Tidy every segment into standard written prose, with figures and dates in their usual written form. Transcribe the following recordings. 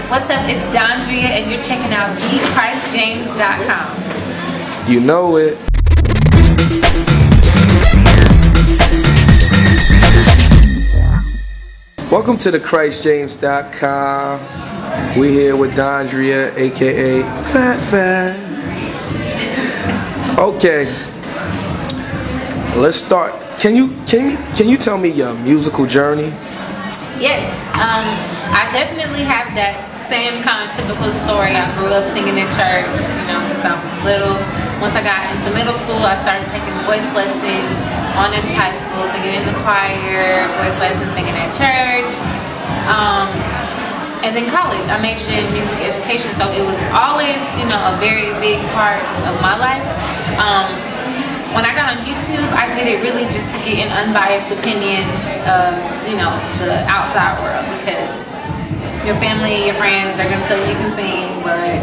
What's up? It's Dondria, and you're checking out thechristjames.com. You know it. Welcome to thechristjames.com. We here with Dondria, aka Fat. Okay, let's start. Can you tell me your musical journey? Yes, I definitely have that same kind of typical story. I grew up singing in church, since I was little. Once I got into middle school, I started taking voice lessons on into high school, singing in the choir, voice lessons, singing at church. And then college, I majored in music education, so it was always, a very big part of my life. When I got on YouTube, I did it really just to get an unbiased opinion of, the outside world, because your family, your friends are going to tell you you can sing, but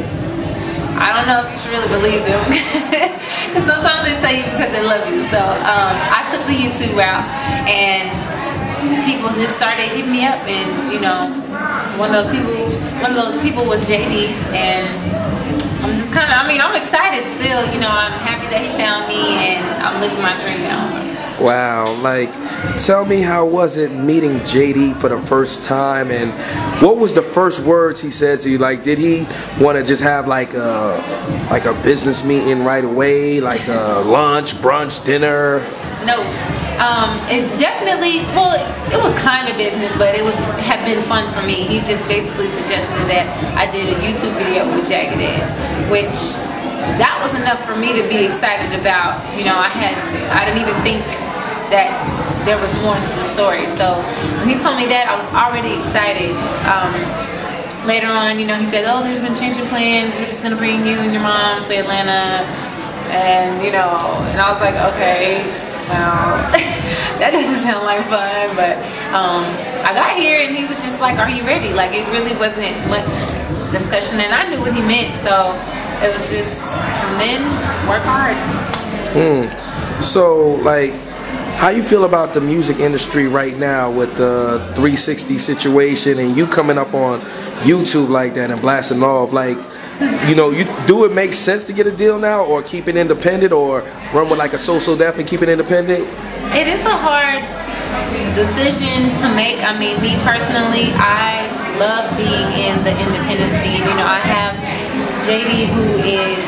I don't know if you should really believe them, because sometimes they tell you because they love you. So I took the YouTube route, and people just started hitting me up, and one of those people was JD, and I'm just kind of, I'm excited still, I'm happy that he found me, and I'm living my dream now. So. Wow, tell me, how was it meeting JD for the first time, and what was the first words he said to you? Did he want to just have a business meeting right away, like a lunch, brunch, dinner? No. It definitely, it was kind of business, but it had been fun for me. He just basically suggested that I did a YouTube video with Jagged Edge, which that was enough for me to be excited about. I didn't even think that there was more to the story. So when he told me that, I was already excited. Later on, he said, "Oh, there's been changing plans. We're just gonna bring you and your mom to Atlanta," and and I was like, okay. Well, that doesn't sound like fun, but I got here and he was just like, "Are you ready?" It really wasn't much discussion, and I knew what he meant, so it was just, from then, work hard. So, how you feel about the music industry right now with the 360 situation and you coming up on YouTube like that and blasting off? Do it make sense to get a deal now, or keep it independent, or run with a So-So Def and keep it independent? It is a hard decision to make. Me personally, I love being in the independent scene. I have JD, who is,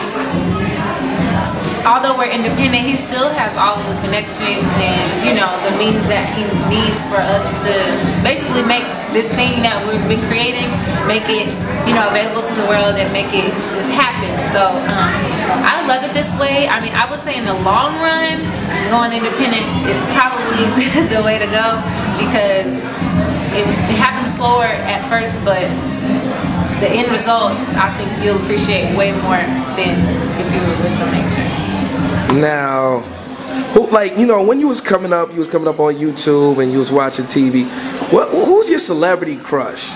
although we're independent, he still has all of the connections and, the means that he needs for us to basically make this thing that we've been creating, make it, available to the world and make it just happen. So I love it this way. I would say in the long run, going independent is probably the way to go, because it happens slower at first, but the end result, I think you'll appreciate way more than if you were with the major. Now, when you was coming up on YouTube and you was watching TV, who's your celebrity crush?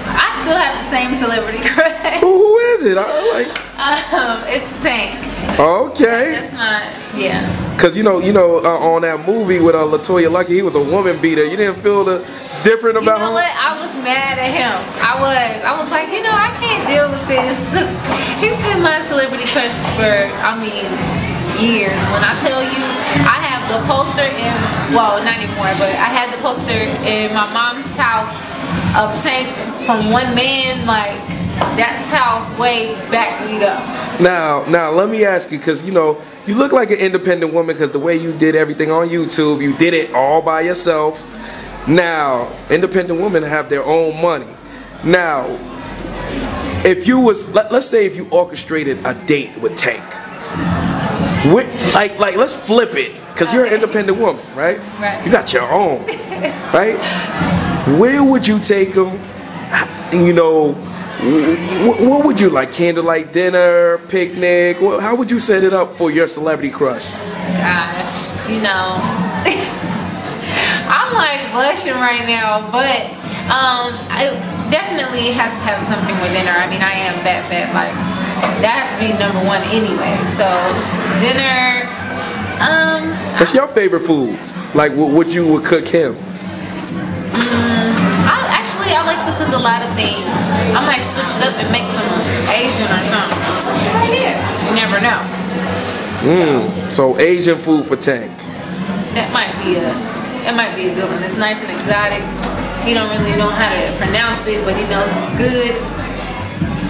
I still have the same celebrity crush. Who is it? It's Tank. Okay. That's my, yeah. Cause on that movie with LaToya Luckett, he was a woman beater. You didn't feel different about him? You know what? I was mad at him. I was like, I can't deal with this, because he's been my celebrity crush for, years. When I tell you, I have the poster not anymore, but I had the poster in my mom's house of Tank from one man. That's how way back we go. Now let me ask you, because you look like an independent woman, because the way you did everything on YouTube, you did it all by yourself. Now, independent women have their own money. Now, if you was, let's say if you orchestrated a date with Tank, let's flip it, because you're an independent woman, right? Right. You got your own, right? Where would you take them? What would you like? Candlelight dinner, picnic? How would you set it up for your celebrity crush? Gosh, I'm blushing right now, but I definitely has to have something with dinner. I am fat. That has to be number one anyway. So dinner. What's your favorite foods? What you would cook him? Honestly, I like to cook a lot of things. I might switch it up and make some Asian or something. You never know. So Asian food for Tank. That might be a good one. It's nice and exotic. He don't really know how to pronounce it, but he knows it's good.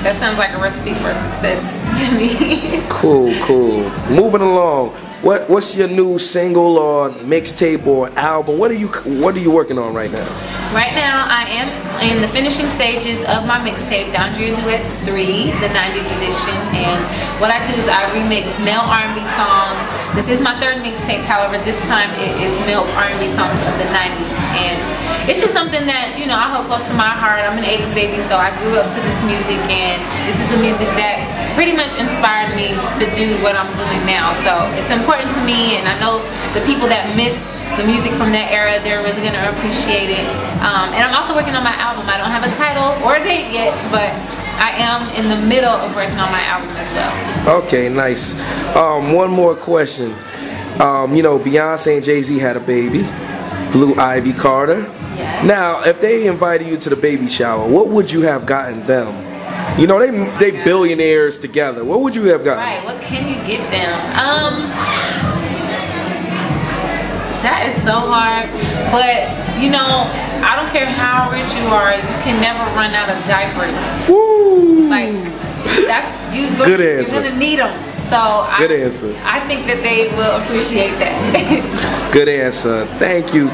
That sounds like a recipe for success to me. Cool. Moving along. What's your new single or mixtape or album? What are you working on right now? Right now, I am in the finishing stages of my mixtape, Dondria Duets 3, the 90s edition. And what I do is I remix male R&B songs. This is my third mixtape, however, this time it is male R&B songs of the 90s. And it's just something that, you know, I hold close to my heart. I'm an 80s baby, so I grew up to this music, and this is the music that pretty much inspired me to do what I'm doing now. So it's important to me, and I know the people that miss the music from that era, they're really going to appreciate it. And I'm also working on my album. I don't have a title or a date yet, but I am in the middle of working on my album as well. Okay, nice. One more question. You know, Beyonce and Jay-Z had a baby, Blue Ivy Carter. Yes. Now, if they invited you to the baby shower, what would you have gotten them? You know, they billionaires together. What would you have gotten? Right, what can you get them? That is so hard, but you know, I don't care how rich you are, you can never run out of diapers. Woo! Like, Good answer. You're gonna need them. So Good answer. I think that they will appreciate that. Good answer. Thank you.